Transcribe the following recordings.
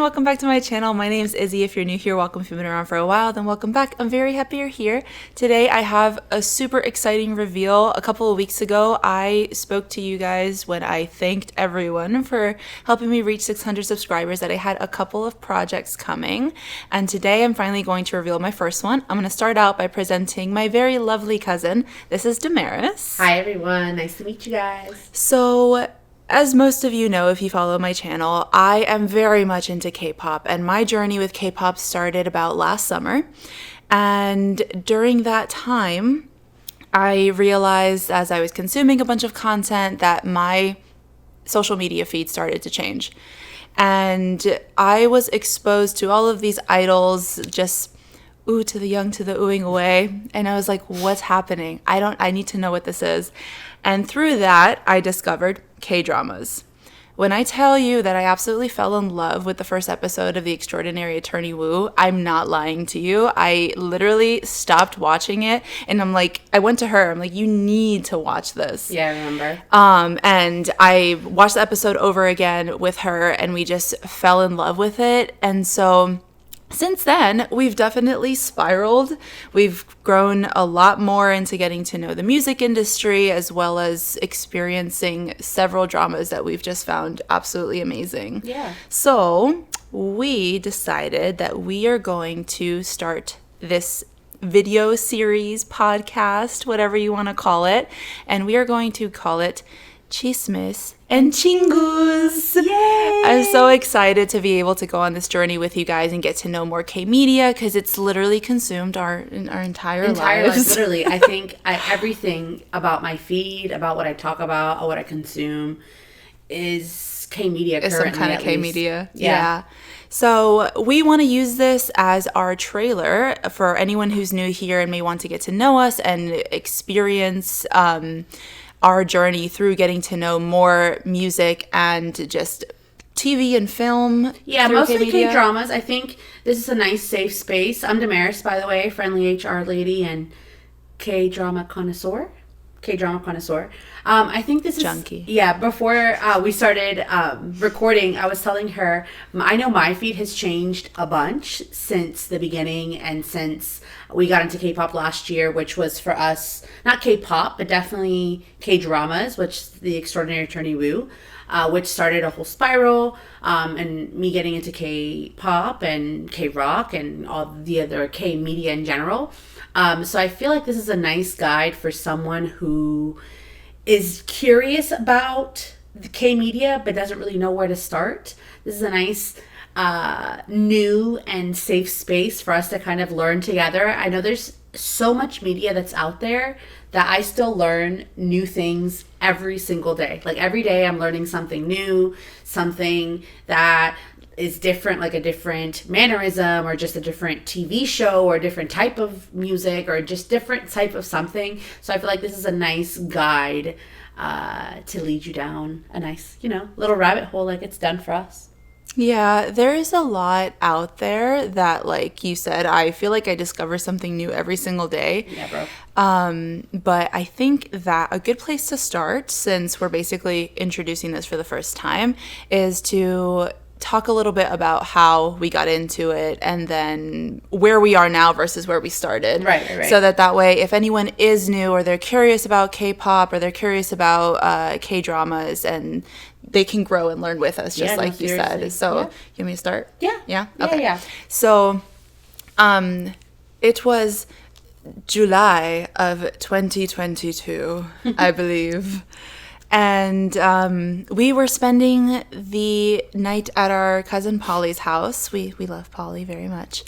welcome back to my channel. My name is Izzy. If you're new here, welcome. If you've been around for a while, then welcome back. I'm very happy you're here. Today I have a super exciting reveal. A couple of weeks ago, I spoke to you guys when I thanked everyone for helping me reach 600 subscribers that I had a couple of projects coming. And today I'm finally going to reveal my first one. I'm going to start out by presenting my very lovely cousin. This is Damaris. Hi everyone, nice to meet you guys. So, as most of you know, if you follow my channel, I am very much into K-pop, and my journey with K-pop started about last summer. And during that time, I realized as I was consuming a bunch of content that my social media feed started to change. And I was exposed to all of these idols, just ooh to the young, to the oohing away. And I was like, what's happening? I need to know what this is. And through that, I discovered K-dramas. When I tell you that I absolutely fell in love with the first episode of The Extraordinary Attorney Woo, I'm not lying to you. I literally stopped watching it, and I went to her. I'm like, you need to watch this. Yeah, I remember. And I watched the episode over again with her, and we just fell in love with it. And so since then, we've definitely spiraled. We've grown a lot more into getting to know the music industry, as well as experiencing several dramas that we've just found absolutely amazing. Yeah. So we decided that we are going to start this video series, podcast, whatever you want to call it, and we are going to call it Chismes Chingus. Yay! I'm so excited to be able to go on this journey with you guys and get to know more K-media, because it's literally consumed our entire lives. Literally, I think everything about my feed, about what I talk about, or what I consume, is K-media currently. Is some kind of K-media. Yeah. So we want to use this as our trailer for anyone who's new here and may want to get to know us and experience our journey through getting to know more music and just TV and film. Yeah, mostly K-dramas. I think this is a nice, safe space. I'm Damaris, by the way, friendly HR lady and K-drama connoisseur. I think this is junkie. Yeah, before we started recording, I was telling her I know my feed has changed a bunch since the beginning and since we got into K-pop last year, which was for us not K-pop but definitely K-dramas, which The Extraordinary Attorney Woo, which started a whole spiral, and me getting into K-pop and K-rock and all the other K-media in general. So I feel like this is a nice guide for someone who is curious about the K-media but doesn't really know where to start. This is a nice new and safe space for us to kind of learn together. I know there's so much media that's out there that I still learn new things every single day. Like every day I'm learning something new, something that is different, like a different mannerism or just a different TV show or a different type of music or just different type of something. So I feel like this is a nice guide to lead you down a nice, little rabbit hole like it's done for us. Yeah, there is a lot out there that, like you said, I feel like I discover something new every single day. Yeah, bro. But I think that a good place to start, since we're basically introducing this for the first time, is to talk a little bit about how we got into it and then where we are now versus where we started. Right. So that way, if anyone is new or they're curious about K-pop or they're curious about K-dramas, and they can grow and learn with us, just like you said. So you want me to start? Yeah. Yeah? Okay. Yeah. So it was July of 2022, I believe. And we were spending the night at our cousin Polly's house. We love Polly very much.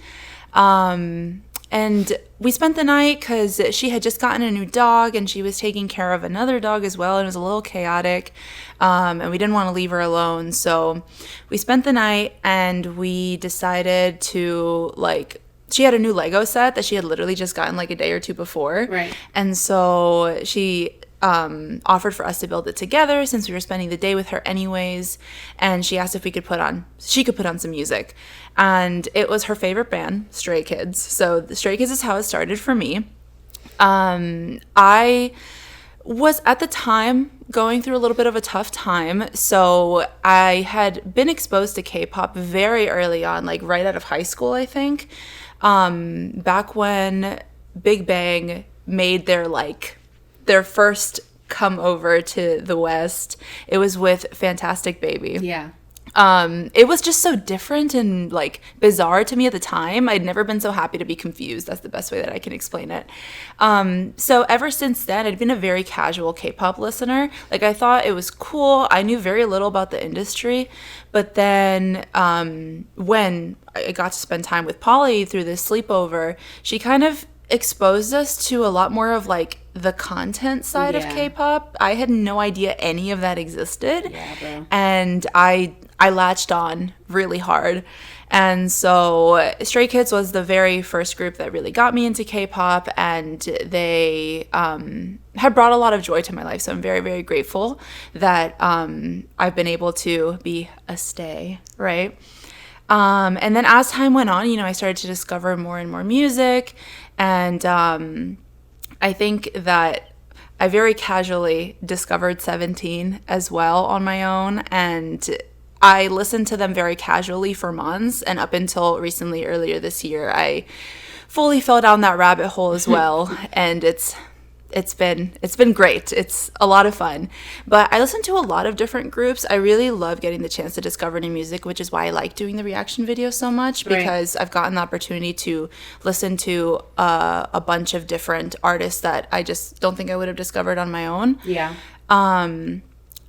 And we spent the night because she had just gotten a new dog and she was taking care of another dog as well. And it was a little chaotic. And we didn't want to leave her alone. So we spent the night and we decided to, she had a new Lego set that she had literally just gotten a day or two before. Right. And so she offered for us to build it together since we were spending the day with her anyways, and she asked if she could put on some music, and it was her favorite band, Stray Kids. So the Stray Kids is how it started for me. I was at the time going through a little bit of a tough time. So I had been exposed to K-pop very early on, like right out of high school, I think. Back when Big Bang made their first come over to the West. It was with Fantastic Baby. Yeah. It was just so different and like bizarre to me at the time. I'd never been so happy to be confused. That's the best way that I can explain it. So ever since then, I'd been a very casual K-pop listener. Like I thought it was cool. I knew very little about the industry. But then when I got to spend time with Polly through this sleepover, she kind of exposed us to a lot more of like the content side of K-pop. I had no idea any of that existed. Yeah, bro. And I latched on really hard. And so Stray Kids was the very first group that really got me into K-pop, and they had brought a lot of joy to my life. So I'm very, very grateful that I've been able to be a stay, right? And then as time went on, I started to discover more and more music. And I think that I very casually discovered 17 as well on my own. And I listened to them very casually for months. And up until recently, earlier this year, I fully fell down that rabbit hole as well. And it's been great. It's a lot of fun. But I listen to a lot of different groups. I really love getting the chance to discover new music, which is why I like doing the reaction videos so much, because I've gotten the opportunity to listen to a bunch of different artists that I just don't think I would have discovered on my own. Yeah.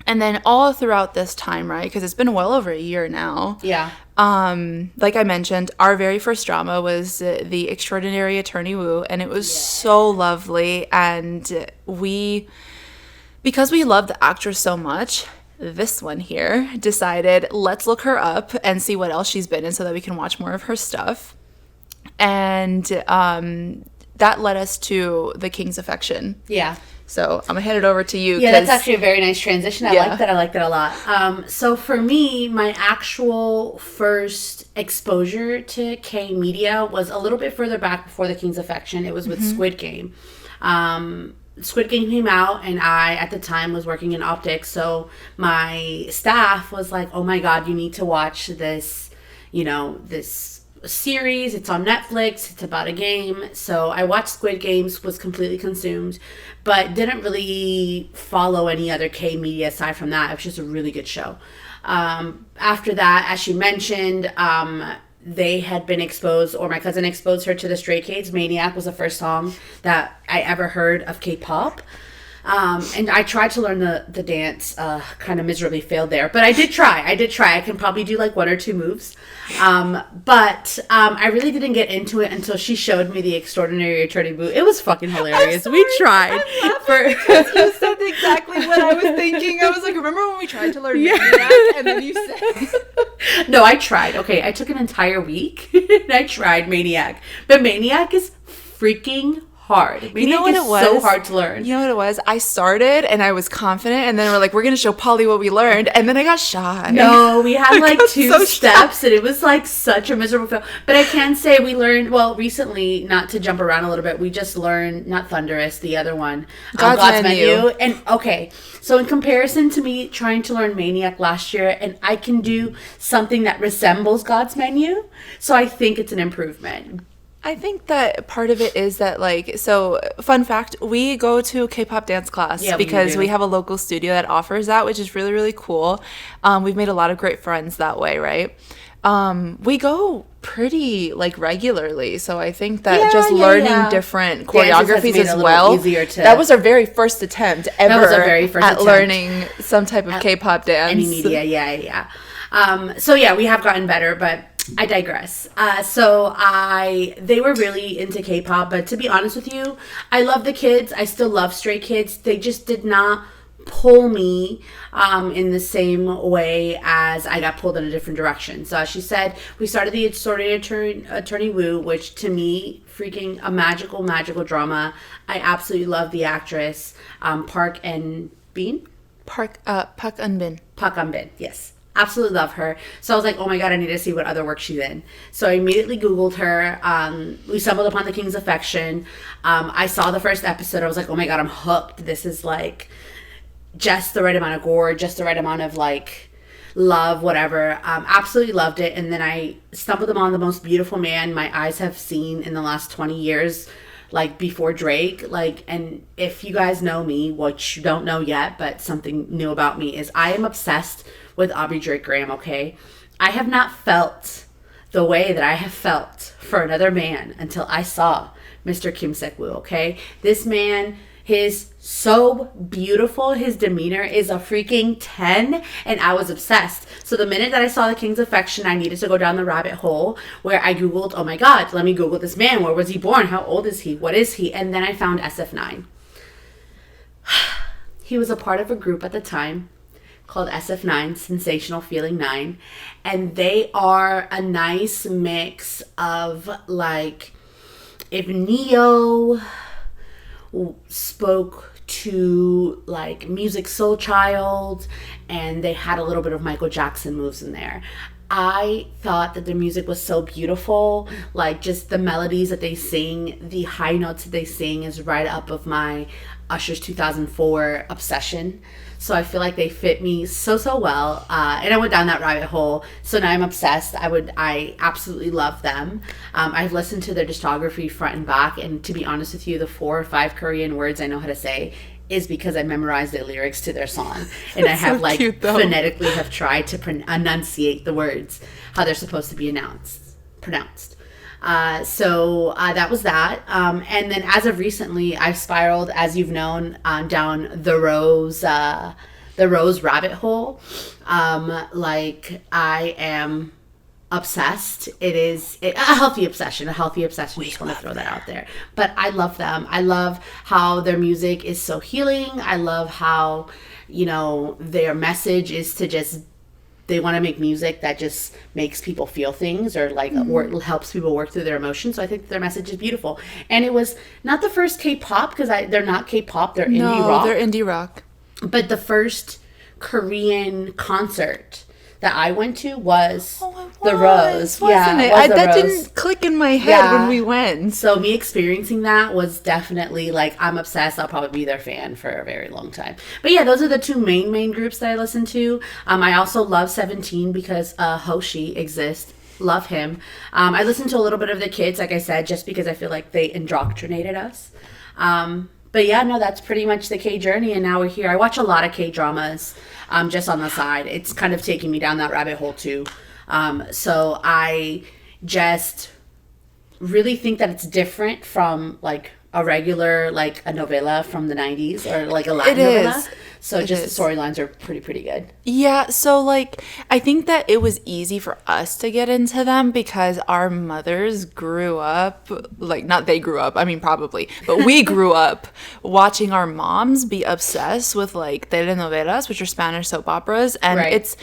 And then all throughout this time, right, because it's been well over a year now. Yeah. Like I mentioned, our very first drama was The Extraordinary Attorney Woo, and it was so lovely. And because we love the actress so much, this one here decided, let's look her up and see what else she's been in so that we can watch more of her stuff. And that led us to The King's Affection. Yeah. So I'm going to hand it over to you. Yeah, that's actually a very nice transition. I like that. I like that a lot. So for me, my actual first exposure to K media was a little bit further back before The King's Affection. It was with Squid Game. Squid Game came out, and I, at the time, was working in optics. So my staff was like, oh my God, you need to watch this, this series. It's on Netflix. It's about a game. So I watched Squid Games, was completely consumed, but didn't really follow any other K media aside from that. It was just a really good show. After that, as she mentioned, they had been exposed, or my cousin exposed her to the Stray Kids. Maniac was the first song that I ever heard of K-pop. And I tried to learn the dance, kind of miserably failed there. But I did try. I can probably do like one or two moves. But I really didn't get into it until she showed me The Extraordinary Attorney Woo. It was fucking hilarious. We tried. Because you said exactly what I was thinking. I was like, remember when we tried to learn Maniac? And then you said... No, I tried. Okay, I took an entire week and I tried Maniac. But Maniac is freaking hard. Maniac is so hard to learn. You know what it was? I started and I was confident, and then we're like, we're going to show Polly what we learned, and then I got shy. No, we had like two steps, and it was like such a miserable fail. But I can say we learned, well, recently, not to jump around a little bit, we just learned, not Thunderous, the other one, God's Menu. And okay, so in comparison to me trying to learn Maniac last year, and I can do something that resembles God's Menu, so I think it's an improvement. I think that part of it is that, like, so fun fact, we go to K-pop dance class because we have a local studio that offers that, which is really, really cool. We've made a lot of great friends that way, right? We go pretty, like, regularly, so I think that learning different choreographies as well, that was our very first attempt ever at learning some type of K-pop dance. Any media, so yeah, we have gotten better, but I digress. They were really into K-pop, but to be honest with you, I love the kids. I still love Stray Kids. They just did not pull me in the same way as I got pulled in a different direction. So as she said, we started The Extraordinary Attorney Woo, which to me, freaking a magical, magical drama. I absolutely love the actress, Park Eun-bin. Park Eun-bin. Park Eun-bin, yes. Absolutely love her. So I was like, oh my God, I need to see what other work she's in. So I immediately Googled her. We stumbled upon The King's Affection. I saw the first episode. I was like, oh my God, I'm hooked. This is like just the right amount of gore, just the right amount of like love, whatever. Absolutely loved it. And then I stumbled upon the most beautiful man my eyes have seen in the last 20 years, like before Drake. Like, and if you guys know me, which you don't know yet, but something new about me is I am obsessed with Aubrey Drake Graham, okay? I have not felt the way that I have felt for another man until I saw Mr. Kim Sek-woo, okay? This man is so beautiful. His demeanor is a freaking 10, and I was obsessed. So the minute that I saw The King's Affection, I needed to go down the rabbit hole where I Googled, oh my God, let me Google this man. Where was he born? How old is he? What is he? And then I found SF9. He was a part of a group at the time called SF9, Sensational Feeling 9. And they are a nice mix of like, if Neo spoke to like Music Soul Child and they had a little bit of Michael Jackson moves in there. I thought that their music was so beautiful. Like just the melodies that they sing, the high notes that they sing is right up of my Usher's 2004 obsession. So I feel like they fit me so well. And I went down that rabbit hole. So now I'm obsessed. I absolutely love them. I've listened to their discography front and back. And to be honest with you, the 4 or 5 Korean words I know how to say is because I memorized the lyrics to their song. And I have so cute, phonetically have tried to enunciate the words, how they're supposed to be pronounced. So that was that. And then as of recently, I've spiraled, as you've known, down the Rose rabbit hole. Like I am obsessed. It is a healthy obsession. Just want to throw that out there. But I love them. I love how their music is so healing. I love how, their message is to just, they want to make music that just makes people feel things or like helps people work through their emotions. So I think their message is beautiful. And it was not the first K-pop because they're not K-pop. They're indie rock. No, they're indie rock. But the first Korean concert that I went to was the Rose. Wasn't it? That Rose. Didn't click in my head when we went. So me experiencing that was definitely like, I'm obsessed. I'll probably be their fan for a very long time. But yeah, those are the 2 main groups that I listen to. I also love 17 because Hoshi exists. Love him. I listen to a little bit of the kids, like I said, just because I feel like they indoctrinated us. But yeah, no, that's pretty much the K journey, and now we're here. I watch a lot of K dramas, just on the side. It's kind of taking me down that rabbit hole too. So I just really think that it's different from like a regular, like a novela from the 90s or like a Latin novela. So just the storylines are pretty good. Yeah, so like I think that it was easy for us to get into them because our mothers grew up, like not they grew up, I mean probably, but we grew up watching our moms be obsessed with like telenovelas, which are Spanish soap operas, and it's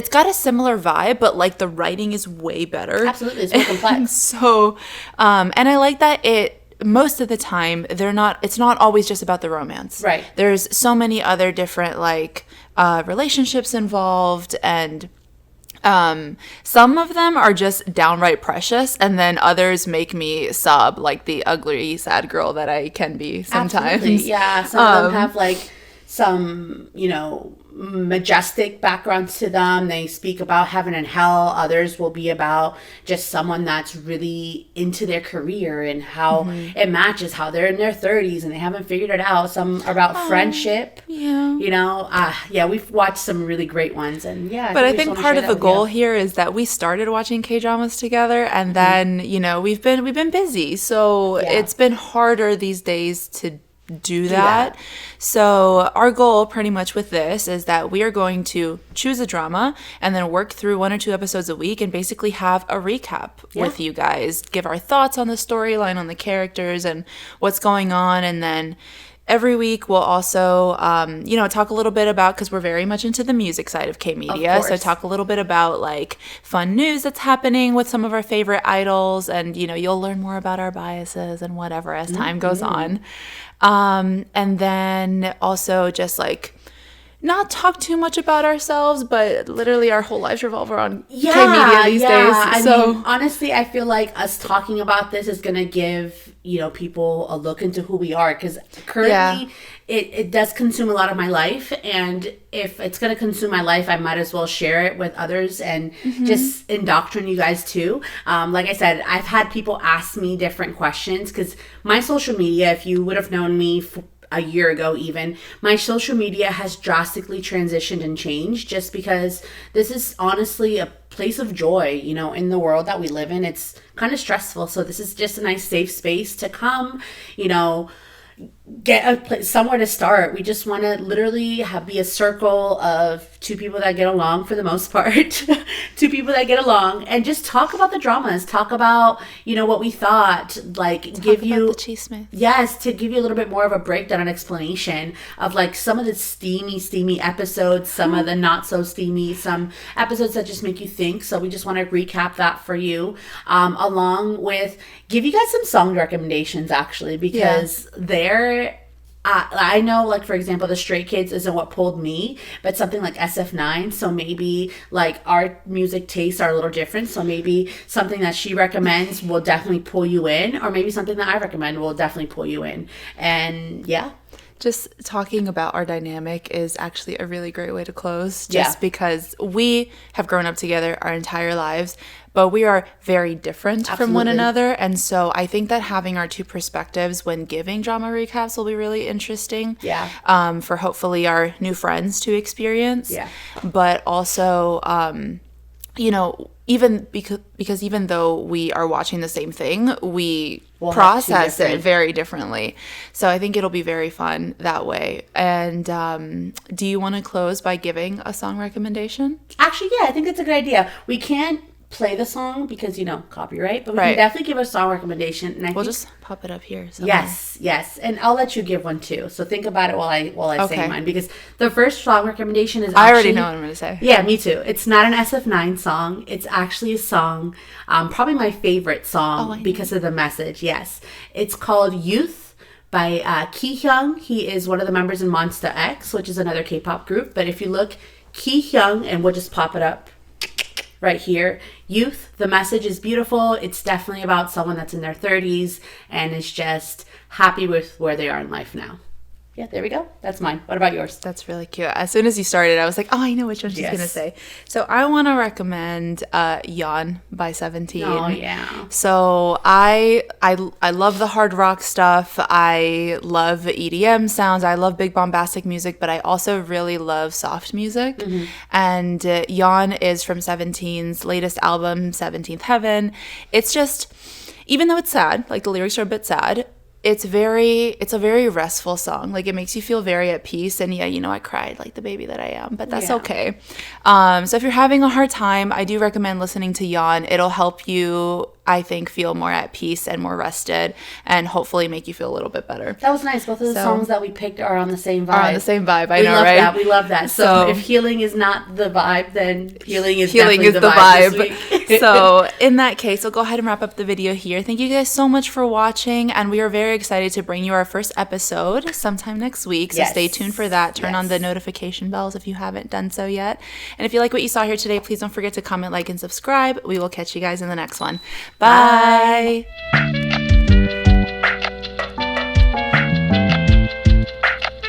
got a similar vibe, but like the writing is way better. Absolutely, it's more complex. So and I like that most of the time it's not always just about the romance. Right. There's so many other different like relationships involved, and some of them are just downright precious, and then others make me sob like the ugly sad girl that I can be sometimes. Absolutely. Yeah, some of them have like some majestic backgrounds to them. They speak about heaven and hell. Others will be about just someone that's really into their career and how it matches, how they're in their 30s and they haven't figured it out. Some are about friendship. Yeah. We've watched some really great ones, and but I think part of the goal here is that we started watching K-dramas together, and then we've been busy, so it's been harder these days to do that. So our goal pretty much with this is that we are going to choose a drama and then work through 1 or 2 episodes a week and basically have a recap with you guys, give our thoughts on the storyline, on the characters and what's going on. And then every week we'll also talk a little bit about, because we're very much into the music side of K-media, so talk a little bit about like fun news that's happening with some of our favorite idols, and you'll learn more about our biases and whatever as time goes on. And then also just like not talk too much about ourselves, but literally our whole lives revolve around Yeah, K-media these days. I So mean, honestly, I feel like us talking about this is gonna give, you know, people a look into who we are, because currently it does consume a lot of my life, and if it's gonna consume my life, I might as well share it with others and just indoctrinate you guys too. Like I said, I've had people ask me different questions, because my social media, if you would have known me a year ago even, my social media has drastically transitioned and changed, just because this is honestly a place of joy, you know, in the world that we live in. It's kind of stressful, so this is just a nice safe space to come, you know, get a place, somewhere to start. We just want to literally be a circle of two people that get along, for the most part. Two people that get along, and just talk about the dramas, talk about, you know, what we thought, like give you the Chismes. Yes, to give you a little bit more of a breakdown and explanation of like some of the steamy episodes, some of the not so steamy, some episodes that just make you think. So we just want to recap that for you, along with give you guys some song recommendations, actually, because I know, like, for example, the Stray Kids isn't what pulled me, but something like SF9. So maybe like our music tastes are a little different. So maybe something that she recommends will definitely pull you in, or maybe something that I recommend will definitely pull you in. And yeah. Just talking about our dynamic is actually a really great way to close, just because we have grown up together our entire lives, but we are very different from one another. And so I think that having our two perspectives when giving drama recaps will be really interesting. Yeah. For hopefully our new friends to experience. Yeah. But also, you know, even because even though we are watching the same thing, we'll process it very differently. So I think it'll be very fun that way. And do you want to close by giving a song recommendation? Actually, yeah, I think that's a good idea. We can't play the song because, you know, copyright, but we can definitely give a song recommendation. And we'll just pop it up here somewhere. Yes, and I'll let you give one too. So think about it while I say mine, because the first song recommendation is I already know what I'm going to say. Yeah, me too. It's not an SF9 song. It's actually a song, probably my favorite song because of the message. Yes, it's called Youth by Ki Hyung. He is one of the members in Monsta X, which is another K-pop group. But if you look Ki Hyung, and we'll just pop it up right here, Youth, the message is beautiful. It's definitely about someone that's in their 30s and is just happy with where they are in life now. Yeah, there we go. That's mine. What about yours? That's really cute. As soon as you started, I was like, oh, I know which one she's going to say. So I want to recommend Yawn by 17. Oh, yeah. So I love the hard rock stuff. I love EDM sounds. I love big bombastic music, but I also really love soft music. And Yawn is from 17's latest album, 17th Heaven. It's just, even though it's sad, like the lyrics are a bit sad, it's a very restful song. Like, it makes you feel very at peace. And yeah, you know, I cried like the baby that I am, but that's okay. So if you're having a hard time, I do recommend listening to Yawn. It'll help you, I think, feel more at peace and more rested, and hopefully make you feel a little bit better. That was nice. Both of the songs that we picked are on the same vibe. I know, right? We love that. So if healing is not the vibe, then healing is the vibe. So in that case, we'll go ahead and wrap up the video here. Thank you guys so much for watching, and we are very excited to bring you our first episode sometime next week. So stay tuned for that. Turn on the notification bells if you haven't done so yet. And if you like what you saw here today, please don't forget to comment, like, and subscribe. We will catch you guys in the next one. Bye.